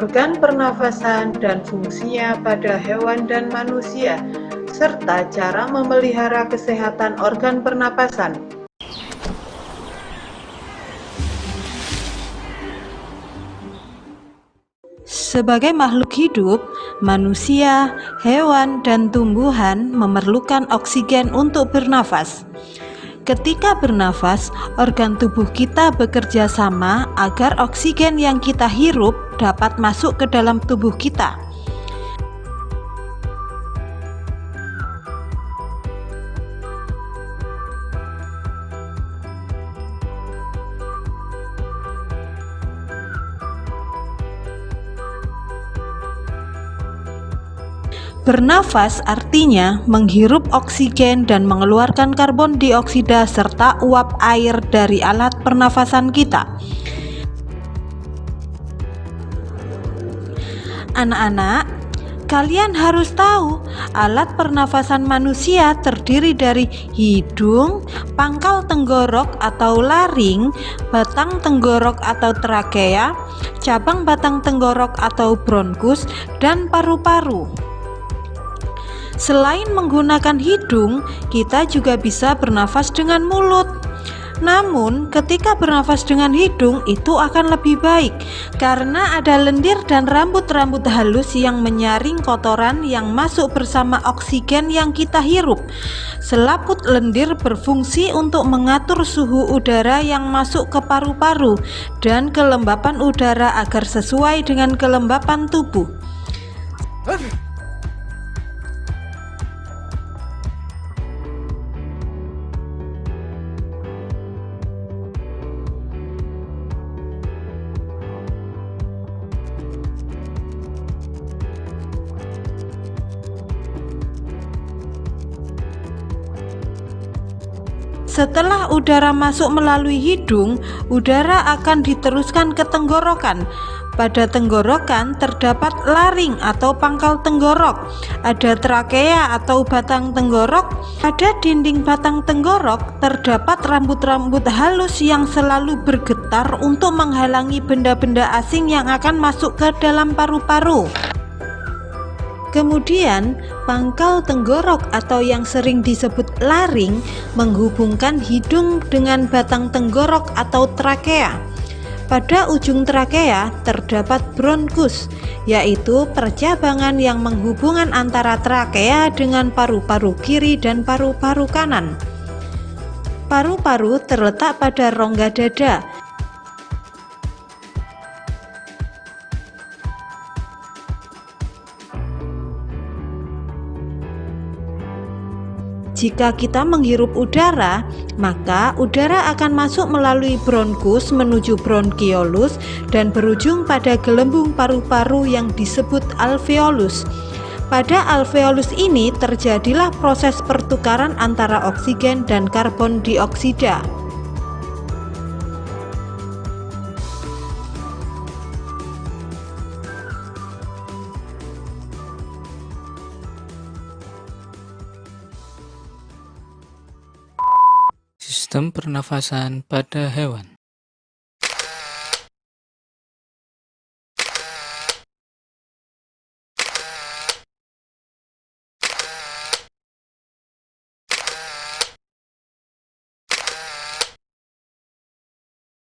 organ pernafasan dan fungsinya pada hewan dan manusia, serta cara memelihara kesehatan organ pernapasan. Sebagai makhluk hidup, manusia, hewan, dan tumbuhan memerlukan oksigen untuk bernafas. Ketika bernafas, organ tubuh kita bekerja sama agar oksigen yang kita hirup dapat masuk ke dalam tubuh kita. Bernafas artinya menghirup oksigen dan mengeluarkan karbon dioksida serta uap air dari alat pernafasan kita. Anak-anak, kalian harus tahu alat pernafasan manusia terdiri dari hidung, pangkal tenggorok atau laring, batang tenggorok atau trakea, cabang batang tenggorok atau bronkus, dan paru-paru. Selain menggunakan hidung, kita juga bisa bernafas dengan mulut. Namun, ketika bernafas dengan hidung itu akan lebih baik karena ada lendir dan rambut-rambut halus yang menyaring kotoran yang masuk bersama oksigen yang kita hirup. Selaput lendir berfungsi untuk mengatur suhu udara yang masuk ke paru-paru dan kelembapan udara agar sesuai dengan kelembapan tubuh. Setelah udara masuk melalui hidung, udara akan diteruskan ke tenggorokan. Pada tenggorokan terdapat laring atau pangkal tenggorok, ada trakea atau batang tenggorok. Pada dinding batang tenggorok terdapat rambut-rambut halus yang selalu bergetar untuk menghalangi benda-benda asing yang akan masuk ke dalam paru-paru. Kemudian, pangkal tenggorok atau yang sering disebut laring menghubungkan hidung dengan batang tenggorok atau trakea. Pada ujung trakea terdapat bronkus, yaitu percabangan yang menghubungkan antara trakea dengan paru-paru kiri dan paru-paru kanan. Paru-paru terletak pada rongga dada. Jika kita menghirup udara, maka udara akan masuk melalui bronkus menuju bronkiolus dan berujung pada gelembung paru-paru yang disebut alveolus. Pada alveolus ini terjadilah proses pertukaran antara oksigen dan karbon dioksida. Sistem pernafasan pada hewan.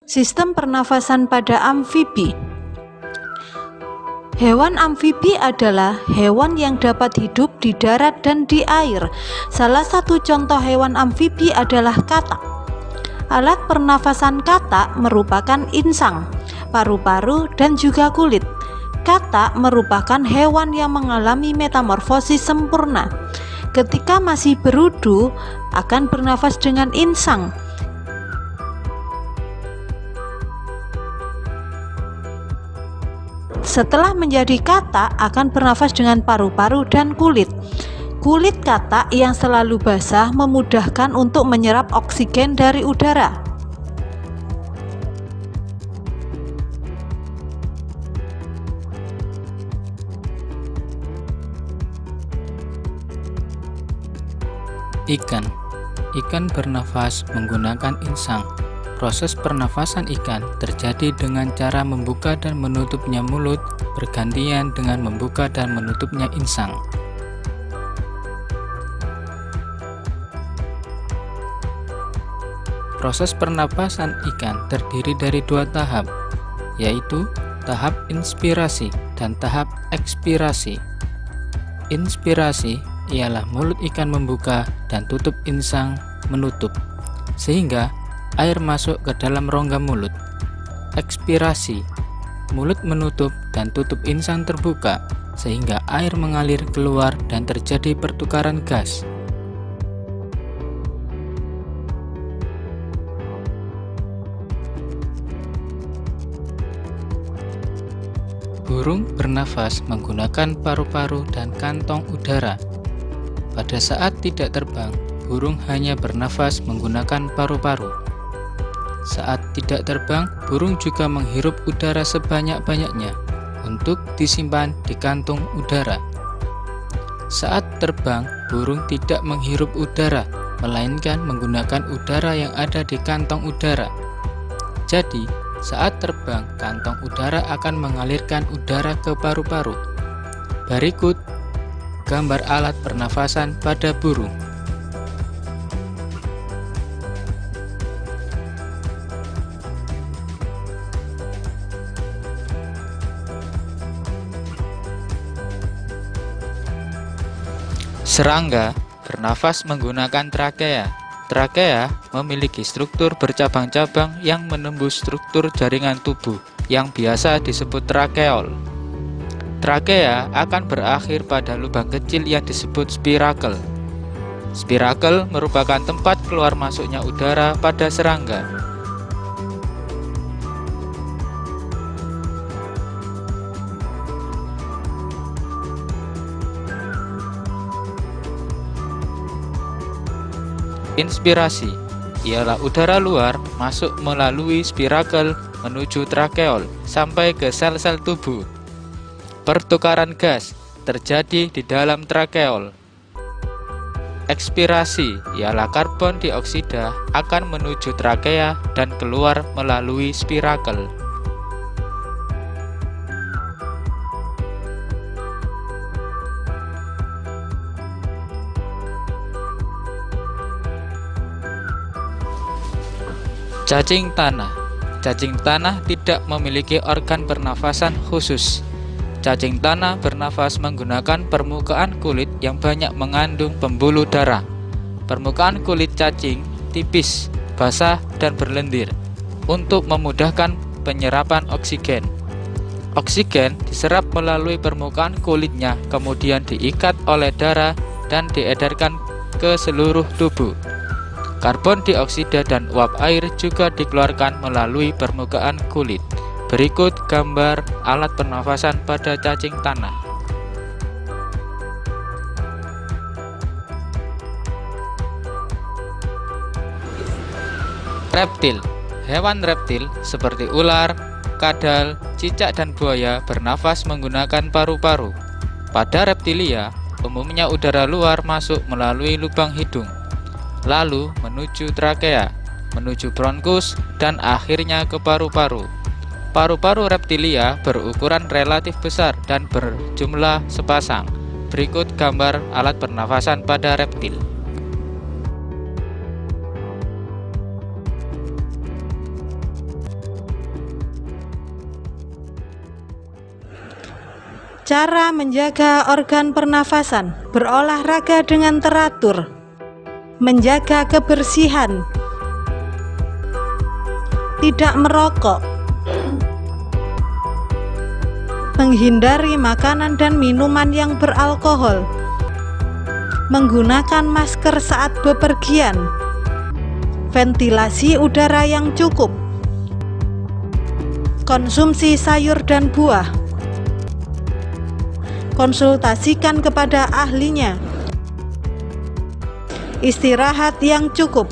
Sistem pernafasan pada amfibi. Hewan amfibi adalah hewan yang dapat hidup di darat dan di air. Salah satu contoh hewan amfibi adalah katak. Alat pernafasan katak merupakan insang, paru-paru, dan juga kulit. Katak merupakan hewan yang mengalami metamorfosis sempurna. Ketika masih berudu, akan bernafas dengan insang. Setelah menjadi katak, akan bernafas dengan paru-paru dan kulit. Kulit katak yang selalu basah memudahkan untuk menyerap oksigen dari udara. Ikan bernafas menggunakan insang. Proses pernafasan ikan terjadi dengan cara membuka dan menutupnya mulut bergantian dengan membuka dan menutupnya insang. Proses pernapasan ikan terdiri dari 2 tahap, yaitu tahap inspirasi dan tahap ekspirasi. Inspirasi ialah mulut ikan membuka dan tutup insang menutup, sehingga air masuk ke dalam rongga mulut. Ekspirasi, mulut menutup dan tutup insang terbuka, sehingga air mengalir keluar dan terjadi pertukaran gas. Burung bernafas menggunakan paru-paru dan kantong udara. Pada saat tidak terbang, burung hanya bernafas menggunakan paru-paru. Saat tidak terbang, burung juga menghirup udara sebanyak-banyaknya untuk disimpan di kantung udara. Saat terbang, burung tidak menghirup udara, melainkan menggunakan udara yang ada di kantong udara. Jadi, saat terbang, kantong udara akan mengalirkan udara ke paru-paru. Berikut gambar alat pernafasan pada burung. Serangga bernafas menggunakan trakea. Trakea memiliki struktur bercabang-cabang yang menembus struktur jaringan tubuh yang biasa disebut trakeol. Trakea akan berakhir pada lubang kecil yang disebut spirakel. Spirakel merupakan tempat keluar masuknya udara pada serangga. Inspirasi ialah udara luar masuk melalui spirakel menuju trakeol sampai ke sel-sel tubuh. Pertukaran gas terjadi di dalam trakeol. Ekspirasi ialah karbon dioksida akan menuju trakea dan keluar melalui spirakel. Cacing tanah. Cacing tanah tidak memiliki organ pernafasan khusus. Cacing tanah bernafas menggunakan permukaan kulit yang banyak mengandung pembuluh darah. Permukaan kulit cacing tipis, basah, dan berlendir untuk memudahkan penyerapan oksigen. Oksigen diserap melalui permukaan kulitnya, kemudian diikat oleh darah dan diedarkan ke seluruh tubuh. Karbon dioksida dan uap air juga dikeluarkan melalui permukaan kulit. Berikut gambar alat pernafasan pada cacing tanah. Reptil. Hewan reptil seperti ular, kadal, cicak, dan buaya bernafas menggunakan paru-paru. Pada reptilia, umumnya udara luar masuk melalui lubang hidung, lalu menuju trakea, menuju bronkus, dan akhirnya ke paru-paru. Paru-paru reptilia berukuran relatif besar dan berjumlah sepasang. Berikut gambar alat pernafasan pada reptil. Cara menjaga organ pernafasan: berolahraga dengan teratur, menjaga kebersihan, tidak merokok, menghindari makanan dan minuman yang beralkohol, menggunakan masker saat bepergian, ventilasi udara yang cukup, konsumsi sayur dan buah, konsultasikan kepada ahlinya, istirahat yang cukup.